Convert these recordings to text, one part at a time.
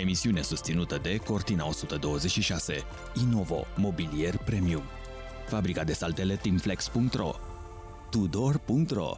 Emisiune susținută de Cortina 126, Inovo, mobilier premium, fabrica de saltele Teamflex.ro, Tudor.ro.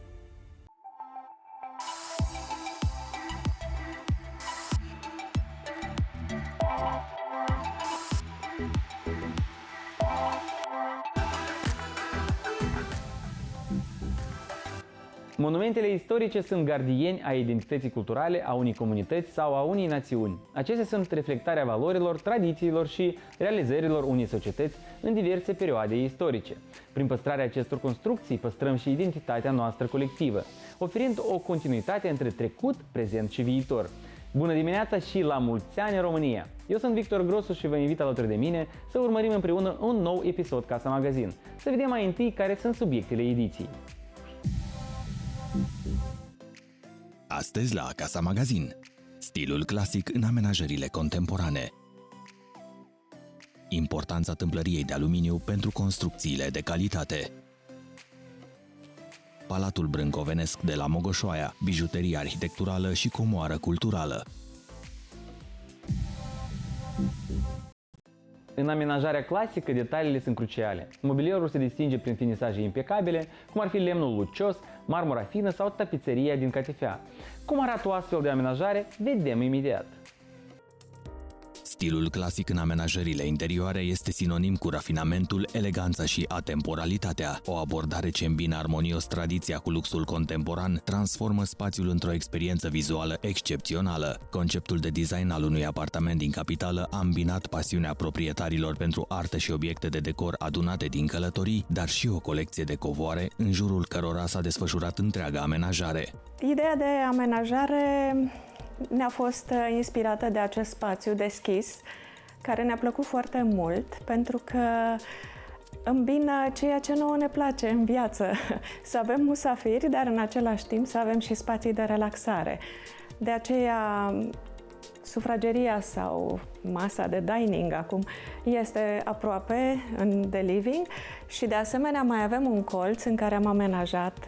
Monumentele istorice sunt gardieni ai identității culturale a unei comunități sau a unei națiuni. Acestea sunt reflectarea valorilor, tradițiilor și realizărilor unei societăți în diverse perioade istorice. Prin păstrarea acestor construcții, păstrăm și identitatea noastră colectivă, oferind o continuitate între trecut, prezent și viitor. Bună dimineața și la mulți ani în România! Eu sunt Victor Grosu și vă invit alături de mine să urmărim împreună un nou episod Casa Magazin. Să vedem mai întâi care sunt subiectele ediției. Astăzi la Casa Magazin, stilul clasic în amenajările contemporane. Importanța tâmplăriei de aluminiu pentru construcțiile de calitate. Palatul brâncovenesc de la Mogoșoaia, bijuterie arhitecturală și comoară culturală. În amenajarea clasică, detaliile sunt cruciale. Mobilierul se distinge prin finisaje impecabile, cum ar fi lemnul lucios, marmura fină sau tapiseria din catifea. Cum arată o astfel de amenajare, vedem imediat. Stilul clasic în amenajările interioare este sinonim cu rafinamentul, eleganța și atemporalitatea. O abordare ce îmbină armonios tradiția cu luxul contemporan transformă spațiul într-o experiență vizuală excepțională. Conceptul de design al unui apartament din capitală a îmbinat pasiunea proprietarilor pentru artă și obiecte de decor adunate din călătorii, dar și o colecție de covoare în jurul cărora s-a desfășurat întreaga amenajare. Ideea de amenajare ne-a fost inspirată de acest spațiu deschis, care ne-a plăcut foarte mult, pentru că îmbină ceea ce nouă ne place în viață. Să avem musafiri, dar în același timp să avem și spații de relaxare. De aceea, sufrageria sau masa de dining acum este aproape de living și de asemenea mai avem un colț în care am amenajat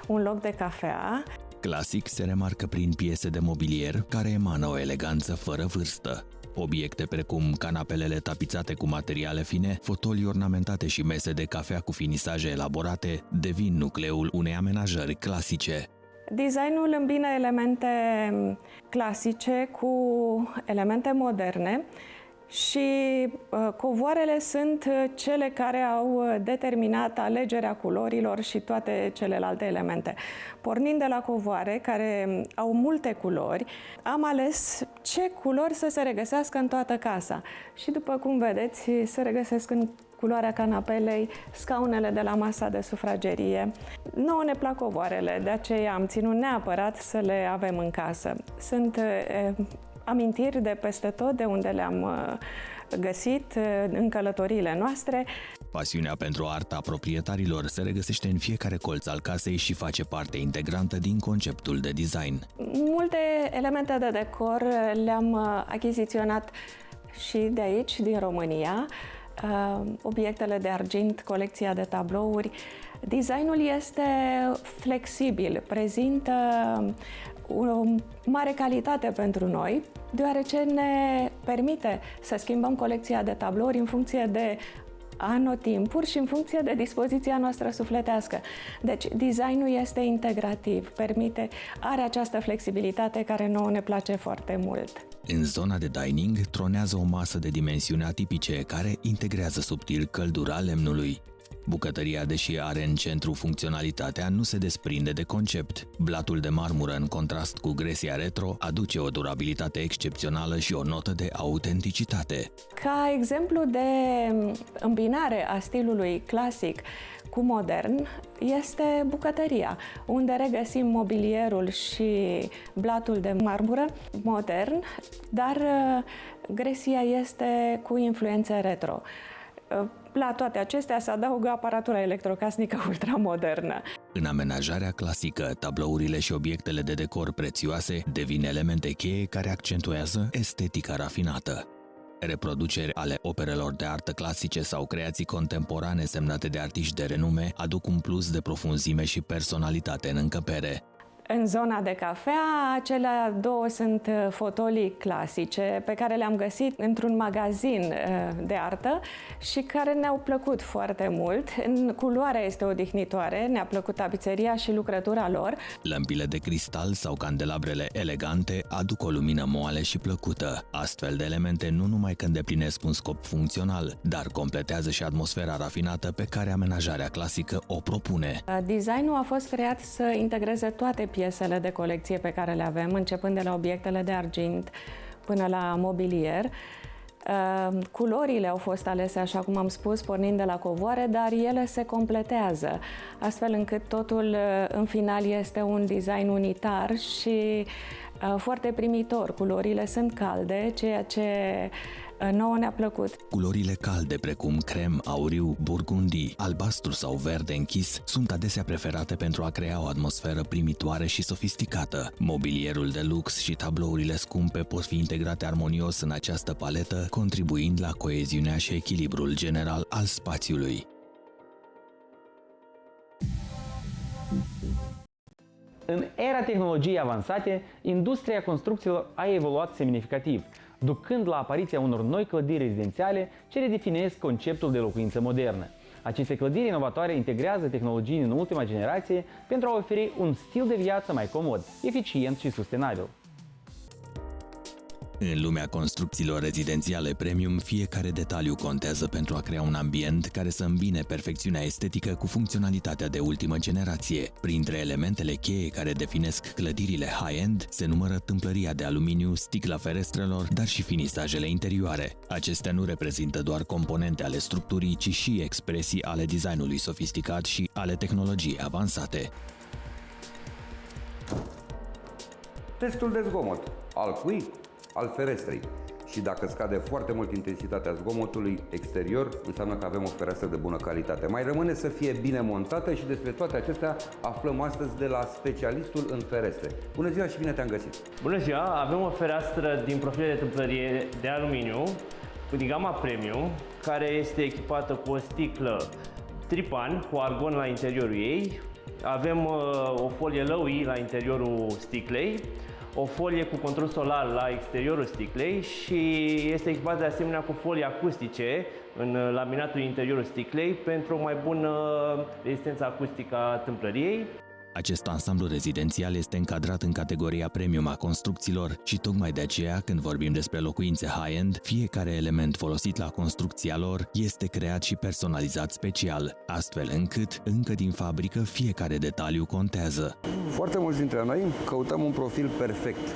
un loc de cafea. Clasic se remarcă prin piese de mobilier care emană o eleganță fără vârstă. Obiecte precum canapelele tapizate cu materiale fine, fotolii ornamentate și mese de cafea cu finisaje elaborate devin nucleul unei amenajări clasice. Designul îmbină elemente clasice cu elemente moderne și covoarele sunt cele care au determinat alegerea culorilor și toate celelalte elemente. Pornind de la covoare, care au multe culori, am ales ce culori să se regăsească în toată casa. Și după cum vedeți, se regăsesc în culoarea canapelei, scaunele de la masa de sufragerie. Nouă ne plac covoarele, de aceea am ținut neapărat să le avem în casă. Sunt amintiri de peste tot, de unde le-am găsit în călătoriile noastre. Pasiunea pentru arta proprietarilor se regăsește în fiecare colț al casei și face parte integrantă din conceptul de design. Multe elemente de decor le-am achiziționat și de aici, din România. Obiectele de argint, colecția de tablouri. Designul este flexibil, prezintă o mare calitate pentru noi, deoarece ne permite să schimbăm colecția de tablouri în funcție de anotimpuri și în funcție de dispoziția noastră sufletească. Deci, designul este integrativ, are această flexibilitate care nouă ne place foarte mult. În zona de dining tronează o masă de dimensiuni atipice care integrează subtil căldura lemnului. Bucătăria, deși are în centru funcționalitatea, nu se desprinde de concept. Blatul de marmură, în contrast cu gresia retro, aduce o durabilitate excepțională și o notă de autenticitate. Ca exemplu de îmbinare a stilului clasic cu modern este bucătăria, unde regăsim mobilierul și blatul de marmură modern, dar gresia este cu influențe retro. La toate acestea se adaugă aparatura electrocasnică ultramodernă. În amenajarea clasică, tablourile și obiectele de decor prețioase devin elemente cheie care accentuează estetica rafinată. Reproduceri ale operelor de artă clasice sau creații contemporane semnate de artiști de renume aduc un plus de profunzime și personalitate în încăpere. În zona de cafea, acelea două sunt fotolii clasice pe care le-am găsit într-un magazin de artă și care ne-au plăcut foarte mult. Culoarea este odihnitoare, ne-a plăcut tapiseria și lucrătura lor. Lămpile de cristal sau candelabrele elegante aduc o lumină moale și plăcută. Astfel de elemente nu numai că îndeplinesc un scop funcțional, dar completează și atmosfera rafinată pe care amenajarea clasică o propune. Designul a fost creat să integreze toate piesele de colecție pe care le avem, începând de la obiectele de argint până la mobilier. Culorile au fost alese, așa cum am spus, pornind de la covoare, dar ele se completează, astfel încât totul în final este un design unitar și foarte primitor. Culorile sunt calde, ceea ce nouă ne-a plăcut. Culorile calde, precum crem, auriu, burgundii, albastru sau verde închis, sunt adesea preferate pentru a crea o atmosferă primitoare și sofisticată. Mobilierul de lux și tablourile scumpe pot fi integrate armonios în această paletă, contribuind la coeziunea și echilibrul general al spațiului. În era tehnologiei avansate, industria construcțiilor a evoluat semnificativ, ducând la apariția unor noi clădiri rezidențiale ce redefinesc conceptul de locuință modernă. Aceste clădiri inovatoare integrează tehnologii în ultima generație pentru a oferi un stil de viață mai comod, eficient și sustenabil. În lumea construcțiilor rezidențiale premium, fiecare detaliu contează pentru a crea un ambient care să îmbine perfecțiunea estetică cu funcționalitatea de ultimă generație. Printre elementele cheie care definesc clădirile high-end se numără tâmplăria de aluminiu, sticla ferestrelor, dar și finisajele interioare. Acestea nu reprezintă doar componente ale structurii, ci și expresii ale designului sofisticat și ale tehnologiei avansate. Testul de zgomot al cui? Al ferestrei. Și dacă scade foarte mult intensitatea zgomotului exterior, înseamnă că avem o fereastră de bună calitate. Mai rămâne să fie bine montată și despre toate acestea aflăm astăzi de la specialistul în ferestre. Bună ziua și bine te-am găsit! Bună ziua! Avem o fereastră din profil de tâmplărie de aluminiu, din gama premium, care este echipată cu o sticlă tripan cu argon la interiorul ei. Avem o folie Low-E la interiorul sticlei, o folie cu control solar la exteriorul sticlei și este echipat de asemenea cu folii acustice în laminatul interiorul sticlei pentru o mai bună rezistență acustică a tâmplăriei. Acest ansamblu rezidențial este încadrat în categoria premium a construcțiilor și tocmai de aceea, când vorbim despre locuințe high-end, fiecare element folosit la construcția lor este creat și personalizat special, astfel încât, încă din fabrică, fiecare detaliu contează. Foarte mulți dintre noi căutăm un profil perfect.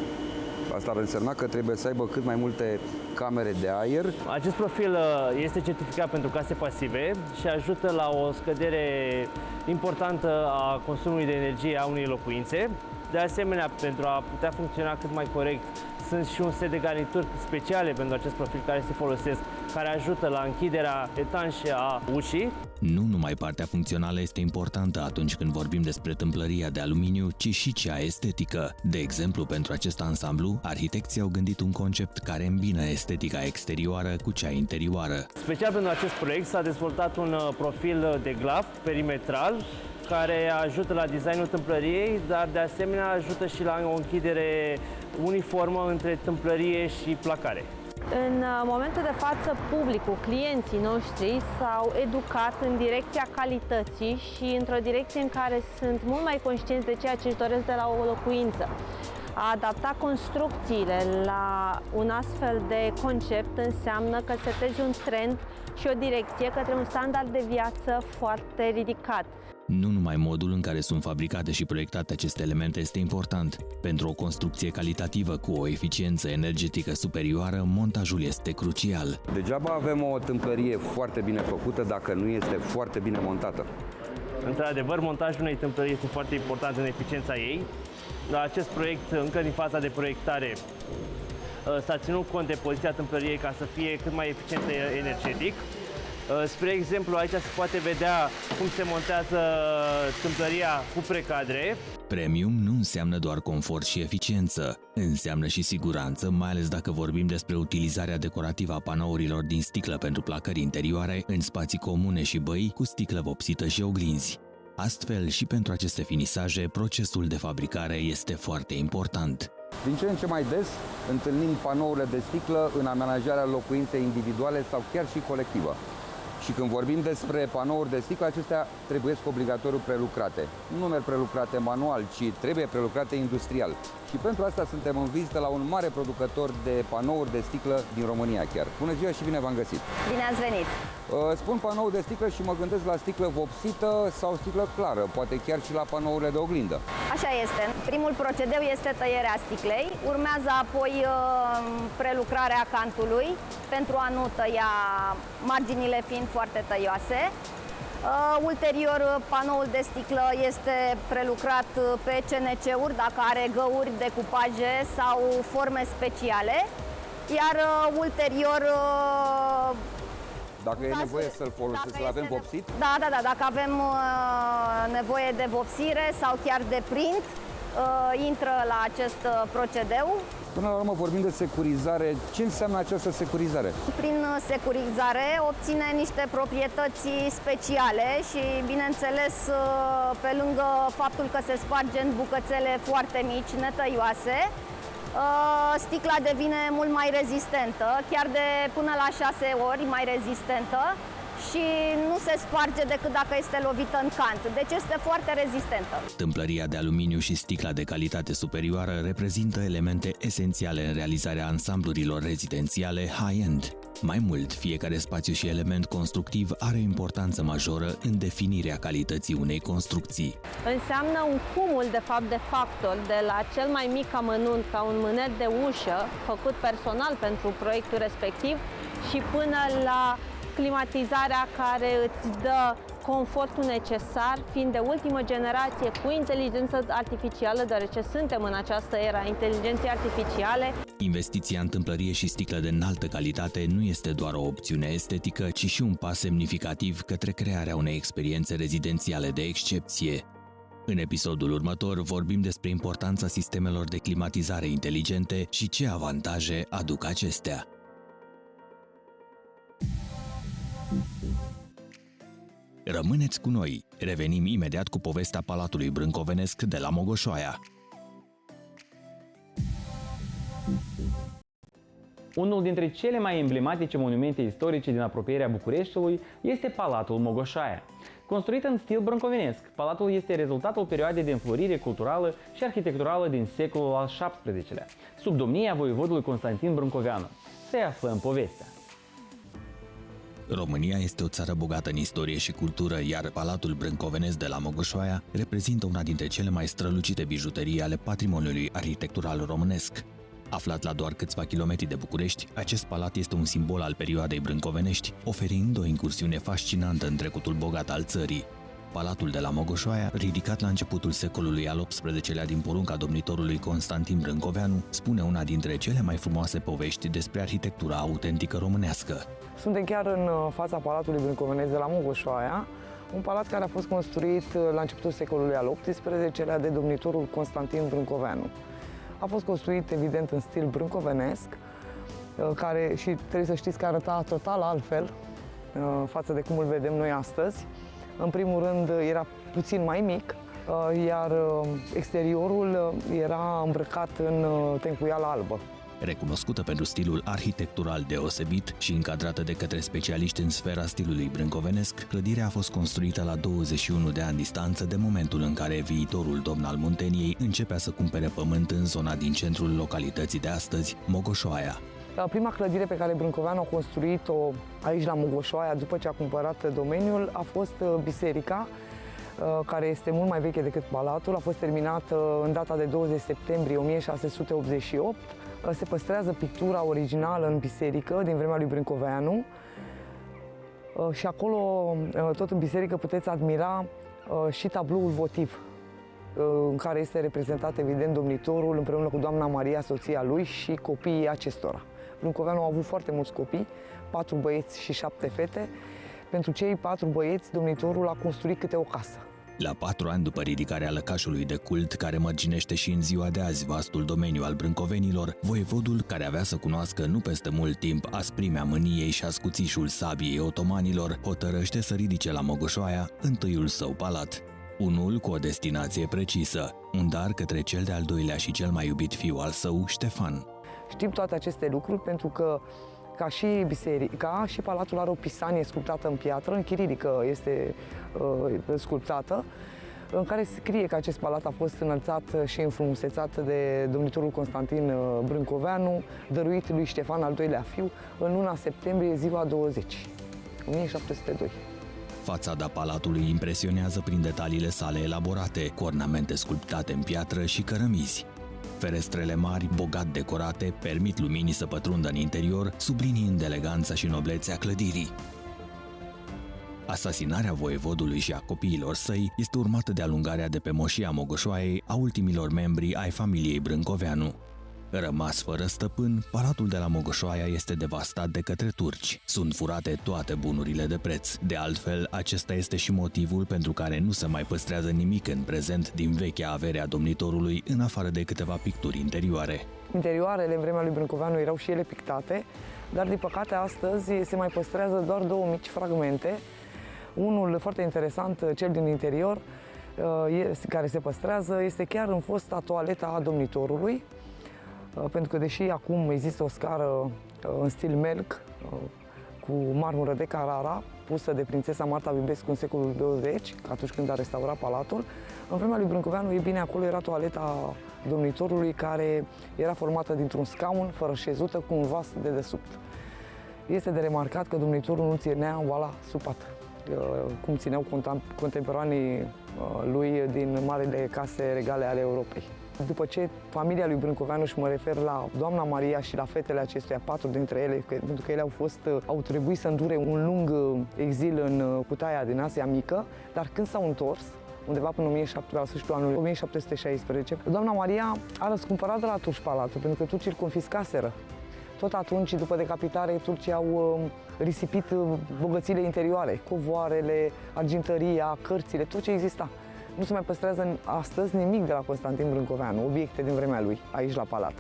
Asta ar însemna că trebuie să aibă cât mai multe camere de aer. Acest profil este certificat pentru case pasive și ajută la o scădere importantă a consumului de energie a unei locuințe. De asemenea, pentru a putea funcționa cât mai corect, sunt și un set de garnituri speciale pentru acest profil care se folosesc, care ajută la închiderea etanșe a ușii. Nu numai partea funcțională este importantă atunci când vorbim despre tâmplăria de aluminiu, ci și cea estetică. De exemplu, pentru acest ansamblu, arhitecții au gândit un concept care îmbină estetica exterioară cu cea interioară. Special pentru acest proiect s-a dezvoltat un profil de glaf perimetral care ajută la designul tâmplăriei, dar de asemenea ajută și la o închidere uniformă între tâmplărie și placare. În momentul de față, publicul, clienții noștri s-au educat în direcția calității și într-o direcție în care sunt mult mai conștienți de ceea ce își doresc de la o locuință. A adapta construcțiile la un astfel de concept înseamnă că setezi un trend și o direcție către un standard de viață foarte ridicat. Nu numai modul în care sunt fabricate și proiectate aceste elemente este important. Pentru o construcție calitativă cu o eficiență energetică superioară, montajul este crucial. Degeaba avem o tâmplărie foarte bine făcută dacă nu este foarte bine montată. Într-adevăr, montajul unei tâmplării este foarte important în eficiența ei. La acest proiect, încă din faza de proiectare, s-a ținut cont de poziția tâmplăriei ca să fie cât mai eficientă energetic. Spre exemplu, aici se poate vedea cum se montează tâmplăria cu precadre. Premium nu înseamnă doar confort și eficiență, înseamnă și siguranță, mai ales dacă vorbim despre utilizarea decorativă a panourilor din sticlă pentru placări interioare în spații comune și băi cu sticlă vopsită și oglinzi. Astfel, și pentru aceste finisaje, procesul de fabricare este foarte important. Din ce în ce mai des întâlnim panourile de sticlă în amenajarea locuinței individuale sau chiar și colectivă. Și când vorbim despre panouri de sticlă, acestea trebuie obligatoriu prelucrate. Nu merg prelucrate manual, ci trebuie prelucrate industrial. Și pentru asta suntem în vizită la un mare producător de panouri de sticlă din România chiar. Bună ziua și bine v-am găsit! Bine ați venit! Spun panou de sticlă și mă gândesc la sticlă vopsită sau sticlă clară, poate chiar și la panourile de oglindă. Așa este. Primul procedeu este tăierea sticlei, urmează apoi prelucrarea cantului pentru a nu tăia, marginile fiind foarte tăioase. Ulterior, panoul de sticlă este prelucrat pe CNC-uri, dacă are găuri, decupaje sau forme speciale, iar ulterior dacă e nevoie să-l folosesc, să-l avem vopsit? Da, dacă avem nevoie de vopsire sau chiar de print, intră la acest procedeu. Până la urmă vorbim de securizare. Ce înseamnă această securizare? Prin securizare obține niște proprietăți speciale și, bineînțeles, pe lângă faptul că se sparge în bucățele foarte mici, netăioase, sticla devine mult mai rezistentă, chiar de până la 6 ori mai rezistentă și nu se sparge decât dacă este lovită în cant, deci este foarte rezistentă. Tâmplăria de aluminiu și sticla de calitate superioară reprezintă elemente esențiale în realizarea ansamblurilor rezidențiale high-end. Mai mult, fiecare spațiu și element constructiv are o importanță majoră în definirea calității unei construcții. Înseamnă un cumul de factori, de la cel mai mic amănunt ca un mânet de ușă făcut personal pentru proiectul respectiv și până la climatizarea care îți dă confortul necesar, fiind de ultimă generație cu inteligență artificială, deoarece suntem în această era inteligenței artificiale. Investiția în tâmplărie și sticlă de înaltă calitate nu este doar o opțiune estetică, ci și un pas semnificativ către crearea unei experiențe rezidențiale de excepție. În episodul următor vorbim despre importanța sistemelor de climatizare inteligente și ce avantaje aduc acestea. Rămâneți cu noi! Revenim imediat cu povestea Palatului Brâncovenesc de la Mogoșoaia. Unul dintre cele mai emblematice monumente istorice din apropierea Bucureștiului este Palatul Mogoșoaia. Construit în stil brâncovenesc, palatul este rezultatul perioadei de înflorire culturală și arhitecturală din secolul al XVII-lea, sub domnia voievodului Constantin Brâncoveanu. Să-i aflăm povestea. România este o țară bogată în istorie și cultură, iar Palatul Brâncovenesc de la Mogoșoaia reprezintă una dintre cele mai strălucite bijuterii ale patrimoniului arhitectural românesc. Aflat la doar câțiva kilometri de București, acest palat este un simbol al perioadei brâncovenești, oferind o incursiune fascinantă în trecutul bogat al țării. Palatul de la Mogoșoaia, ridicat la începutul secolului al XVIII-lea din porunca domnitorului Constantin Brâncoveanu, spune una dintre cele mai frumoase povești despre arhitectura autentică românească. Suntem chiar în fața Palatului Brâncovenesc de la Mogoșoaia, un palat care a fost construit la începutul secolului al XVIII-lea de domnitorul Constantin Brâncoveanu. A fost construit, evident, în stil brâncovenesc, care, și trebuie să știți că arăta total altfel față de cum îl vedem noi astăzi. În primul rând, era puțin mai mic, iar exteriorul era îmbrăcat în tencuială albă. Recunoscută pentru stilul arhitectural deosebit și încadrată de către specialiști în sfera stilului brâncovenesc, clădirea a fost construită la 21 de ani distanță de momentul în care viitorul domn al Munteniei începea să cumpere pământ în zona din centrul localității de astăzi, Mogoșoaia. Prima clădire pe care Brâncoveanu a construit-o aici la Mogoșoaia, după ce a cumpărat domeniul, a fost biserica, care este mult mai veche decât palatul. A fost terminată în data de 20 septembrie 1688. Se păstrează pictura originală în biserică din vremea lui Brâncoveanu și acolo, tot în biserică, puteți admira și tabloul votiv în care este reprezentat, evident, domnitorul împreună cu doamna Maria, soția lui, și copiii acestora. Brâncoveanu a avut foarte mulți copii, 4 băieți și 7 fete. Pentru cei 4 băieți, domnitorul a construit câte o casă. La 4 ani după ridicarea lăcașului de cult, care mărginește și în ziua de azi vastul domeniu al brâncovenilor, voievodul, care avea să cunoască nu peste mult timp asprimea mâniei și ascuțișul sabiei otomanilor, hotărăște să ridice la Mogoșoaia întâiul său palat. Unul cu o destinație precisă, un dar către cel de-al doilea și cel mai iubit fiu al său, Ștefan. Știm toate aceste lucruri pentru că, ca și biserica, și palatul are o pisanie sculptată în piatră, în chirilică este sculptată, în care scrie că acest palat a fost înălțat și înfrumusețat de domnitorul Constantin Brâncoveanu, dăruit lui Ștefan al doilea fiu, în luna septembrie, ziua 20, 1702. Fațada palatului impresionează prin detaliile sale elaborate, cu ornamente sculptate în piatră și cărămizi. Ferestrele mari, bogat decorate, permit luminii să pătrundă în interior, subliniind eleganța și noblețea clădirii. Asasinarea voievodului și a copiilor săi este urmată de alungarea de pe moșia Mogoșoaiei a ultimilor membri ai familiei Brâncoveanu. Rămas fără stăpân, palatul de la Mogoșoaia este devastat de către turci. Sunt furate toate bunurile de preț. De altfel, acesta este și motivul pentru care nu se mai păstrează nimic în prezent din vechea avere a domnitorului, în afară de câteva picturi interioare. Interioarele în vremea lui Brâncoveanu erau și ele pictate, dar din păcate astăzi se mai păstrează doar două mici fragmente. Unul foarte interesant, cel din interior, care se păstrează, este chiar în fosta toaleta a domnitorului, pentru că deși acum există o scară în stil melc, cu marmură de Carrara, pusă de prințesa Marta Bibescu în secolul 20, atunci când a restaurat palatul, în vremea lui Brâncoveanu, e bine, acolo era toaleta domnitorului, care era formată dintr-un scaun fără șezută cu un vas de desubt. Este de remarcat că domnitorul nu ținea oala supată, cum țineau contemporanii lui din marile case regale ale Europei. După ce familia lui Brâncoveanu, și mă refer la doamna Maria și la fetele acestuia, 4 dintre ele, pentru că ele au trebuit să îndure un lung exil în Cutaia din Asia Mică, dar când s-au întors, undeva până la sfârșitul anului 1716, doamna Maria a răscumpărat de la turci palatul, pentru că turcii îl confiscaseră. Tot atunci, după decapitare, turcii au risipit bogățiile interioare, covoarele, argintăria, cărțile, tot ce exista. Nu se mai păstrează astăzi nimic de la Constantin Brâncoveanu, obiecte din vremea lui, aici la palat.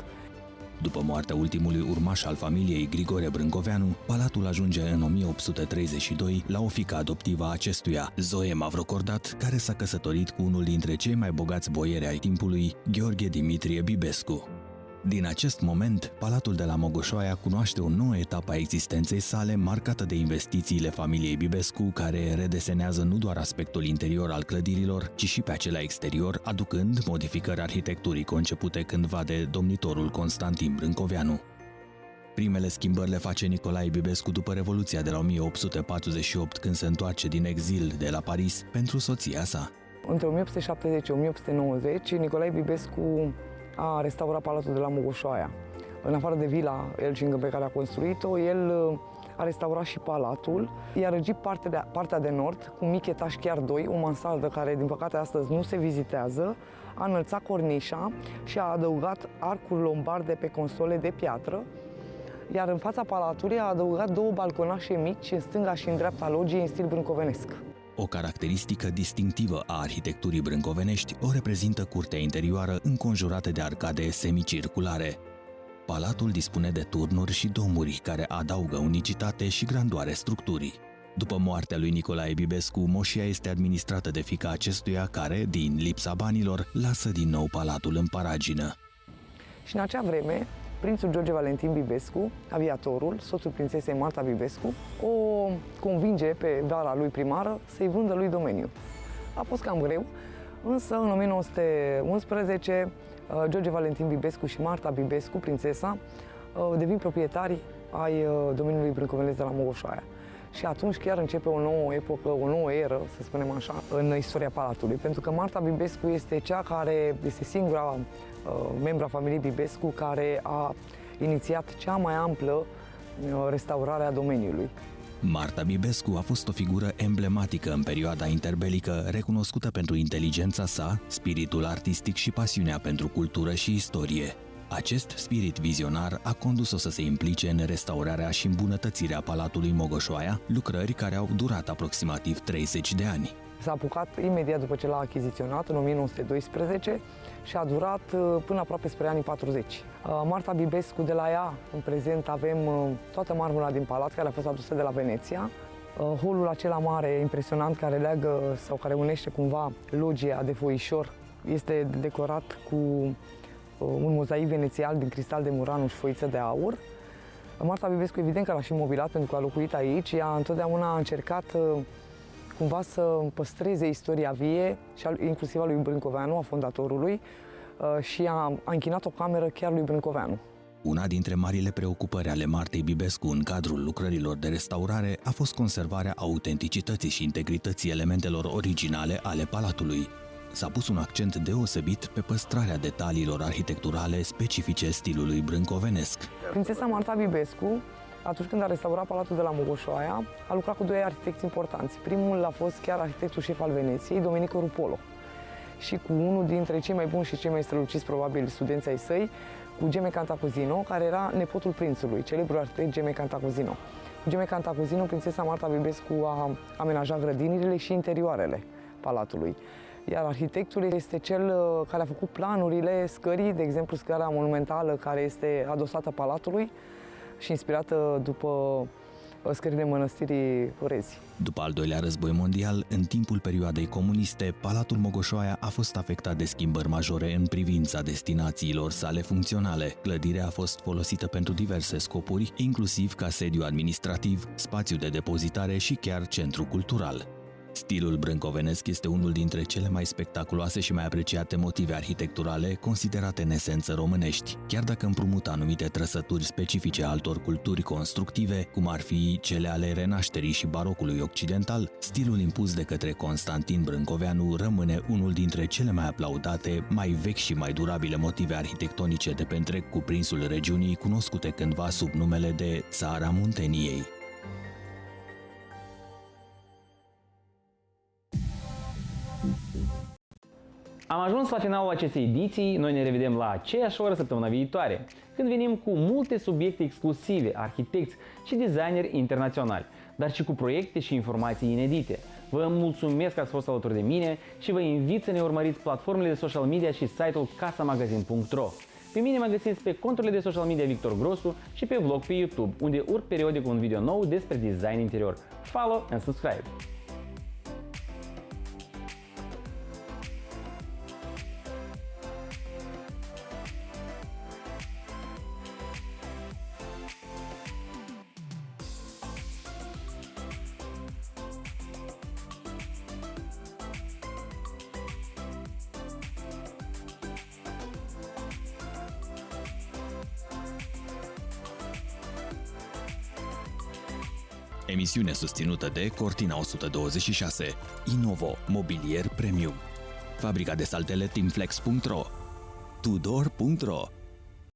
După moartea ultimului urmaș al familiei, Grigore Brâncoveanu, palatul ajunge în 1832 la o fiică adoptivă a acestuia, Zoe Mavrocordat, care s-a căsătorit cu unul dintre cei mai bogați boieri ai timpului, Gheorghe Dimitrie Bibescu. Din acest moment, palatul de la Mogoșoaia cunoaște o nouă etapă a existenței sale, marcată de investițiile familiei Bibescu, care redesenează nu doar aspectul interior al clădirilor, ci și pe acela exterior, aducând modificări arhitecturii concepute cândva de domnitorul Constantin Brâncoveanu. Primele schimbări le face Nicolae Bibescu după Revoluția de la 1848, când se întoarce din exil de la Paris pentru soția sa. Între 1870 și 1890, Nicolae Bibescu a restaurat palatul de la Mogoșoaia. În afară de vila Elcingă pe care a construit-o, el a restaurat și palatul, i-a răgit partea de nord, cu mic etaj, chiar 2, o mansardă care, din păcate, astăzi nu se vizitează, a înălțat cornișa și a adăugat arcuri lombarde pe console de piatră, iar în fața palatului a adăugat 2 balconașe mici, în stânga și în dreapta logiei, în stil brâncovenesc. O caracteristică distinctivă a arhitecturii brâncovenești o reprezintă curtea interioară înconjurată de arcade semicirculare. Palatul dispune de turnuri și domuri care adaugă unicitate și grandoare structurii. După moartea lui Nicolae Bibescu, moșia este administrată de fiica acestuia care, din lipsa banilor, lasă din nou palatul în paragină. Și în acea vreme, prințul George Valentin Bibescu, aviatorul, soțul prințesei Marta Bibescu, o convinge pe vara lui primară să-i vândă lui domeniu. A fost cam greu, însă în 1911 George Valentin Bibescu și Marta Bibescu, prințesa, devin proprietari ai domeniului brâncovenesc de la Mogoșoaia. Și atunci chiar începe o nouă epocă, o nouă eră, să spunem așa, în istoria palatului. Pentru că Marta Bibescu este cea care este singura membra familiei Bibescu care a inițiat cea mai amplă restaurare a domeniului. Marta Bibescu a fost o figură emblematică în perioada interbelică, recunoscută pentru inteligența sa, spiritul artistic și pasiunea pentru cultură și istorie. Acest spirit vizionar a condus-o să se implice în restaurarea și îmbunătățirea Palatului Mogoșoaia, lucrări care au durat aproximativ 30 de ani. S-a apucat imediat după ce l-a achiziționat, în 1912, și a durat până aproape spre anii 40. Marta Bibescu, de la ea, în prezent, avem toată marmura din palat, care a fost adusă de la Veneția. Holul acela mare, impresionant, care leagă sau care unește cumva logia de foișor, este decorat cu un mozaic venețian din cristal de Murano și foiță de aur. Marta Bibescu, evident că l-a și mobilat pentru că a locuit aici. Ea întotdeauna a încercat cumva să păstreze istoria vie, și inclusiv a lui Brâncoveanu, a fondatorului, și a închinat o cameră chiar lui Brâncoveanu. Una dintre marile preocupări ale Martei Bibescu în cadrul lucrărilor de restaurare a fost conservarea autenticității și integrității elementelor originale ale palatului. S-a pus un accent deosebit pe păstrarea detaliilor arhitecturale specifice stilului brâncovenesc. Prințesa Marta Bibescu, atunci când a restaurat Palatul de la Mogoșoaia, a lucrat cu doi arhitecți importanți. Primul a fost chiar arhitectul șef al Veneției, Domenico Rupolo, și cu unul dintre cei mai buni și cei mai străluciți, probabil, studenți ai săi, cu Geme Cantacuzino, care era nepotul prințului, celebrul arhitect Geme Cantacuzino. Cu Geme Cantacuzino, prințesa Marta Bibescu a amenajat grădinile și interioarele palatului. Iar arhitectul este cel care a făcut planurile scării, de exemplu scara monumentală care este adosată palatului și inspirată după scările mănăstirii Rezi. După al doilea război mondial, în timpul perioadei comuniste, Palatul Mogoșoaia a fost afectat de schimbări majore în privința destinațiilor sale funcționale. Clădirea a fost folosită pentru diverse scopuri, inclusiv ca sediu administrativ, spațiu de depozitare și chiar centru cultural. Stilul brâncovenesc este unul dintre cele mai spectaculoase și mai apreciate motive arhitecturale considerate în esență românești, chiar dacă împrumută anumite trăsături specifice altor culturi constructive, cum ar fi cele ale renașterii și barocului occidental. Stilul impus de către Constantin Brâncoveanu rămâne unul dintre cele mai aplaudate, mai vechi și mai durabile motive arhitectonice de pe întreg cuprinsul regiunii, cunoscute cândva sub numele de Țara Munteniei. Am ajuns la finalul acestei ediții, noi ne revedem la aceeași oră săptămâna viitoare, când venim cu multe subiecte exclusive, arhitecți și designeri internaționali, dar și cu proiecte și informații inedite. Vă mulțumesc că ați fost alături de mine și vă invit să ne urmăriți platformele de social media și site-ul casamagazin.ro. Pe mine mă găsiți pe conturile de social media Victor Grosu și pe vlog pe YouTube, unde urc periodic un video nou despre design interior. Follow and subscribe! Emisiune susținută de Cortina 126, Inovo, mobilier premium, fabrica de saltele Teamflex.ro, Tudor.ro.